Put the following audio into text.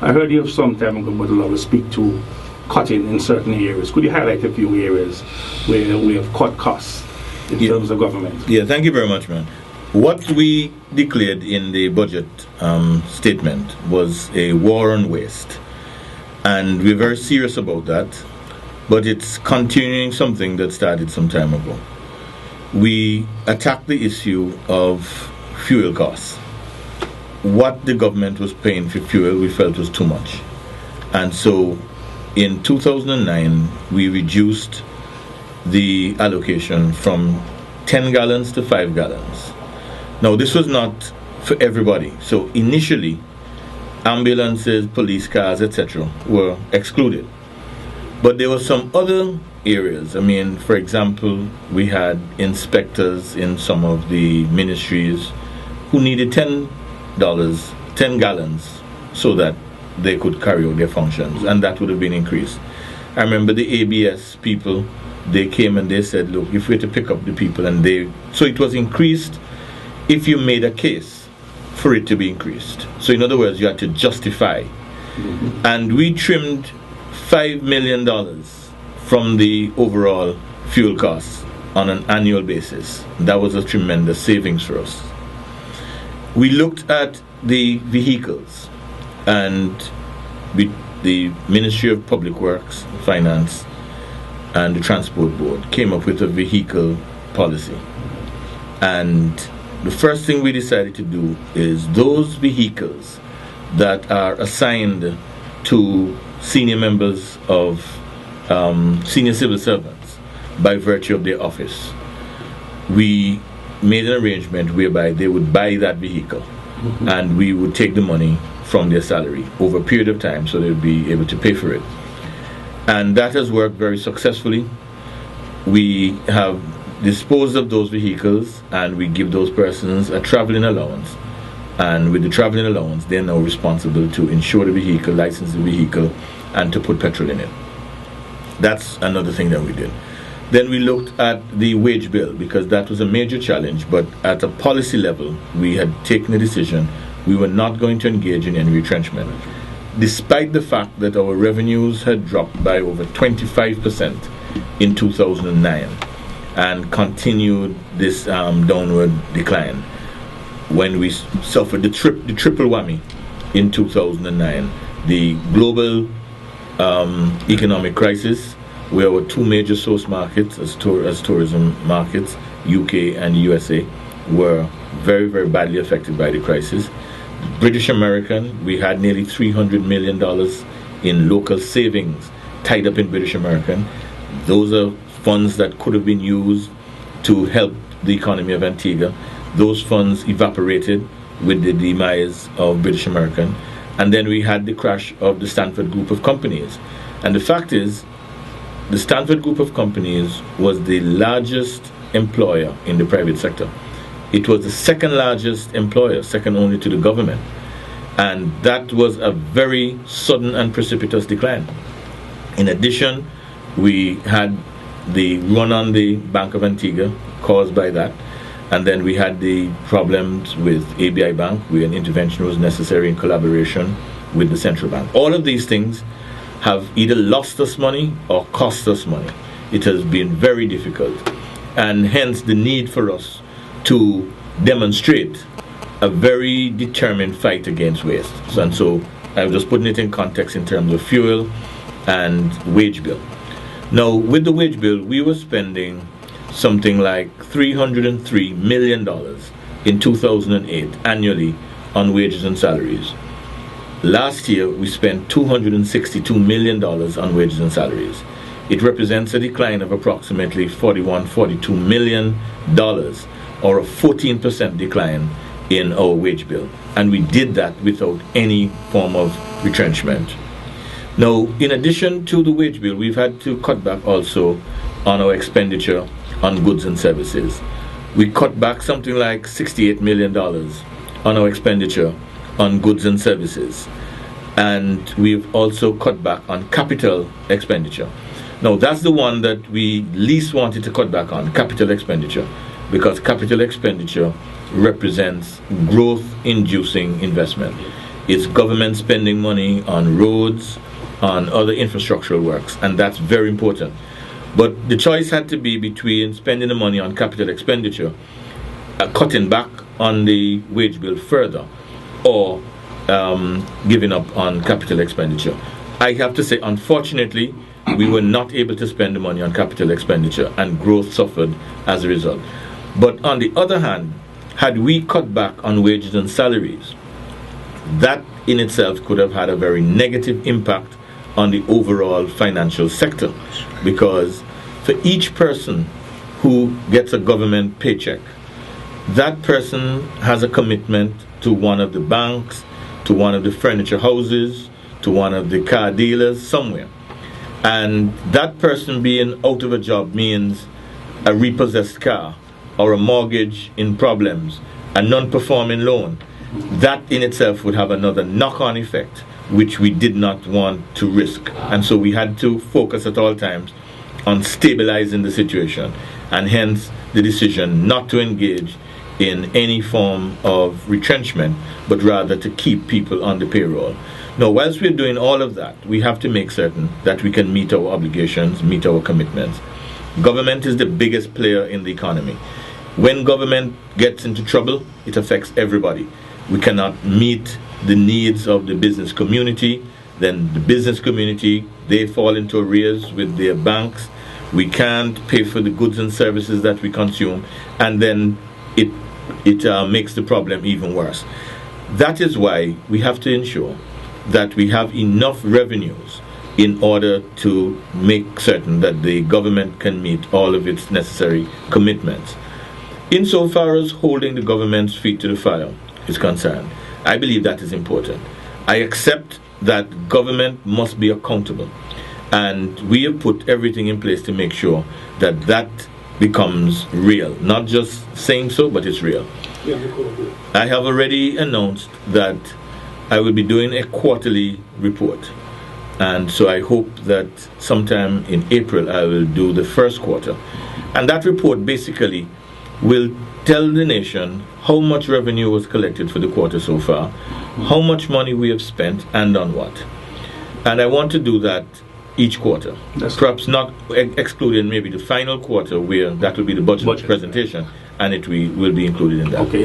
I heard you some time ago, but Lovell speak to cutting in certain areas. Could you highlight a few areas where we have cut costs in terms of government? Yeah, thank you very much, man. What we declared in the budget statement was a war on waste. And we're very serious about that, but it's continuing something that started some time ago. We attacked the issue of fuel costs. What the government was paying for fuel, we felt was too much. And so in 2009, we reduced the allocation from 10 gallons to 5 gallons. Now, this was not for everybody. So initially, ambulances, police cars, etc. were excluded. But there were some other areas. I mean, for example, we had inspectors in some of the ministries who needed $10, 10 gallons, so that they could carry out their functions, and that would have been increased. I remember the ABS people, they came and they said, look, if we're to pick up the people, so it was increased if you made a case for it to be increased. So in other words, you had to justify. Mm-hmm. And we trimmed $5 million from the overall fuel costs on an annual basis. That was a tremendous savings for us. We looked at the vehicles, and the Ministry of Public Works, Finance, and the Transport Board came up with a vehicle policy. And the first thing we decided to do is those vehicles that are assigned to senior members of senior civil servants by virtue of their office, we made an arrangement whereby they would buy that vehicle, mm-hmm. and we would take the money from their salary over a period of time so they would be able to pay for it. And that has worked very successfully. We have disposed of those vehicles, and we give those persons a traveling allowance. And with the traveling allowance, they're now responsible to insure the vehicle, license the vehicle, and to put petrol in it. That's another thing that we did. Then we looked at the wage bill, because that was a major challenge, but at a policy level, we had taken a decision we were not going to engage in any retrenchment, despite the fact that our revenues had dropped by over 25% in 2009 and continued this downward decline. When we suffered the triple whammy in 2009, the global economic crisis, where our two major source markets as tourism markets, UK and USA, were very, very badly affected by the crisis. British American, we had nearly $300 million in local savings tied up in British American. Those are funds that could have been used to help the economy of Antigua. Those funds evaporated with the demise of British American. And then we had the crash of the Stanford Group of Companies. And the fact is, the Stanford Group of Companies was the largest employer in the private sector. It was the second largest employer, second only to the government. And that was a very sudden and precipitous decline. In addition, we had the run on the Bank of Antigua caused by that. And then we had the problems with ABI Bank, where an intervention was necessary in collaboration with the central bank. All of these things have either lost us money or cost us money. It has been very difficult. And hence the need for us to demonstrate a very determined fight against waste. And so I was just putting it in context in terms of fuel and wage bill. Now, with the wage bill, we were spending something like $303 million in 2008 annually on wages and salaries. Last year, we spent $262 million on wages and salaries. It represents a decline of approximately $42 million, or a 14% decline in our wage bill. And we did that without any form of retrenchment. Now, in addition to the wage bill, we've had to cut back also on our expenditure on goods and services. We cut back something like $68 million on our expenditure on goods and services. And we've also cut back on capital expenditure. Now, that's the one that we least wanted to cut back on, capital expenditure, because capital expenditure represents growth-inducing investment. It's government spending money on roads, on other infrastructural works, and that's very important. But the choice had to be between spending the money on capital expenditure, cutting back on the wage bill further, or giving up on capital expenditure. I have to say, unfortunately, we were not able to spend the money on capital expenditure, and growth suffered as a result. But on the other hand, had we cut back on wages and salaries, that in itself could have had a very negative impact on the overall financial sector, because for each person who gets a government paycheck, that person has a commitment to one of the banks, to one of the furniture houses, to one of the car dealers somewhere. And that person being out of a job means a repossessed car or a mortgage in problems, a non-performing loan. That in itself would have another knock-on effect, which we did not want to risk. And so we had to focus at all times on stabilizing the situation, and hence the decision not to engage in any form of retrenchment, but rather to keep people on the payroll. Now, whilst we're doing all of that, we have to make certain that we can meet our obligations, meet our commitments. Government is the biggest player in the economy. When government gets into trouble, it affects everybody. We cannot meet the needs of the business community, then the business community, they fall into arrears with their banks. We can't pay for the goods and services that we consume, and then it makes the problem even worse. That is why we have to ensure that we have enough revenues in order to make certain that the government can meet all of its necessary commitments. Insofar as holding the government's feet to the fire is concerned, I believe that is important. I accept that government must be accountable, and we have put everything in place to make sure that that becomes real. Not just saying so, but it's real. I have already announced that I will be doing a quarterly report, and so I hope that sometime in April I will do the first quarter, and that report basically will tell the nation how much revenue was collected for the quarter so far, how much money we have spent, and on what. And I want to do that each quarter. Perhaps not excluding maybe the final quarter, where that will be the budget presentation, and it will be included in that. Okay.